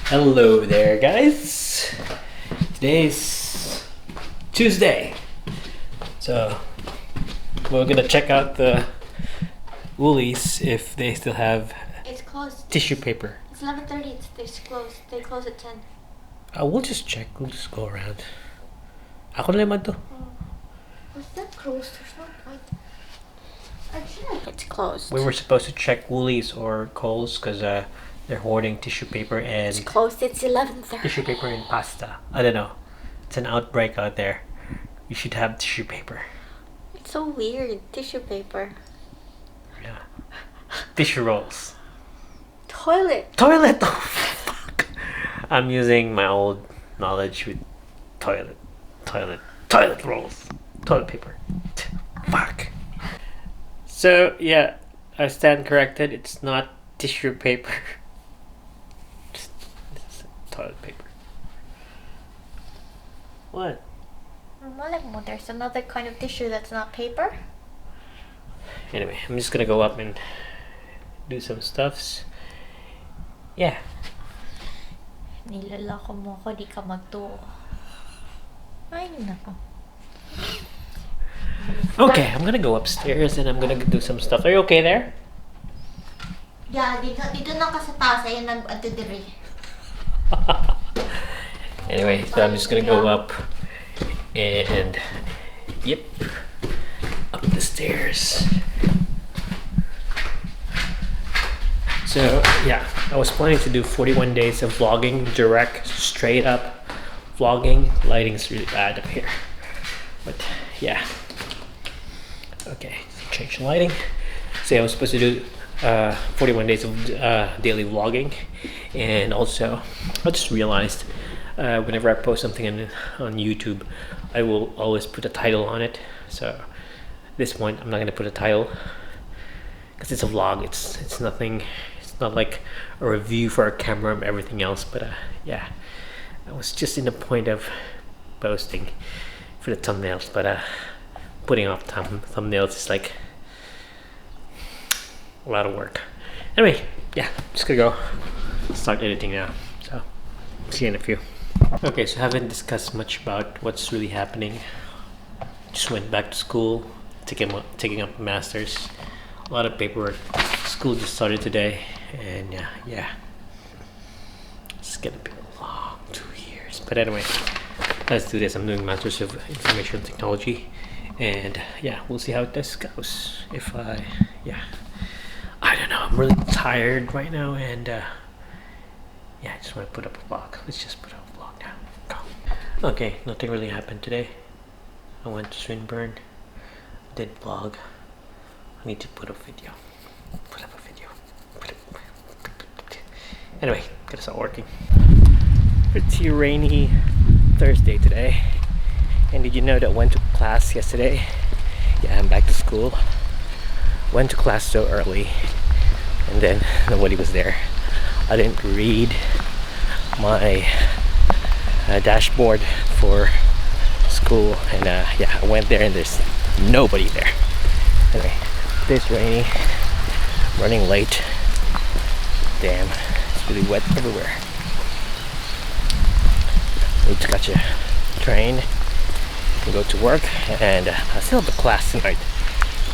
Hello there, guys. Today's Tuesday, so we're gonna check out the Woolies if they still have It's closed. tissue paper. It's 11:30. It's closed. They close at 10. We'll just check. We'll just go around. Ako na naman to. Was that closed? There's no point. It's closed. We were supposed to check Woolies or Kohl's because they're hoarding tissue paper and It's closed. It's 11:30. tissue paper and pasta. I don't know. It's an outbreak out there. You should have tissue paper. It's so weird. Tissue paper. Yeah. Tissue rolls. Toilet. Toilet! Oh, fuck. I'm using my old knowledge with toilet rolls. Toilet paper. Fuck. So, yeah, I stand corrected. It's not tissue paper. This is toilet paper. What? There's another kind of tissue that's not paper. Anyway, I'm just gonna go up and do some stuffs. Yeah. Nilalako mo ako, di ka magtuo. Ay, nako. Okay, I'm gonna go upstairs and I'm gonna do some stuff. Are you okay there? Yeah, dito na ka sa taas. Ayun, nag-adidiri. Anyway, so I'm just gonna go up and yep, up the stairs. So yeah, I was planning to do 41 days of vlogging, direct, straight up vlogging. Lighting's really bad up here, but yeah. Okay, change the lighting. So yeah, I was supposed to do 41 days of daily vlogging, and also I just realized whenever I post something on YouTube, I will always put a title on it. So at this point, I'm not gonna put a title because it's a vlog. It's nothing. It's not like a review for a camera and everything else. But yeah, I was just in the point of posting for the thumbnails, but putting off thumbnails is like a lot of work. Anyway, yeah, just gonna go start editing now. So see you in a few. Okay, so I haven't discussed much about what's really happening. Just went back to school, taking up masters. A lot of paperwork. School just started today, and yeah, it's gonna be a long 2 years. But anyway, let's do this. I'm doing Masters of Information Technology, and yeah, we'll see how this goes. If I don't know. I'm really tired right now, and yeah, I just want to put up a vlog. Let's just put up a vlog now. Go. Okay, nothing really happened today. I went to Swinburne, did vlog. I need to put up a video. Anyway, gotta start working. Pretty rainy Thursday today. And did you know that I went to class yesterday? Yeah, I'm back to school. Went to class so early, and then nobody was there. I didn't read my dashboard for school, and yeah, I went there and there's nobody there. Anyway, it's rainy, running late. Damn, it's really wet everywhere. Need to catch a train and go to work, and I still have a class tonight,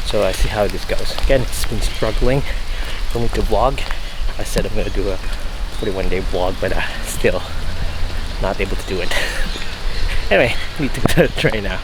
so I see how this goes. Again, it's been struggling for me to vlog. I said I'm gonna do a 41-day vlog, but still not able to do it. Anyway, need to go to the train now.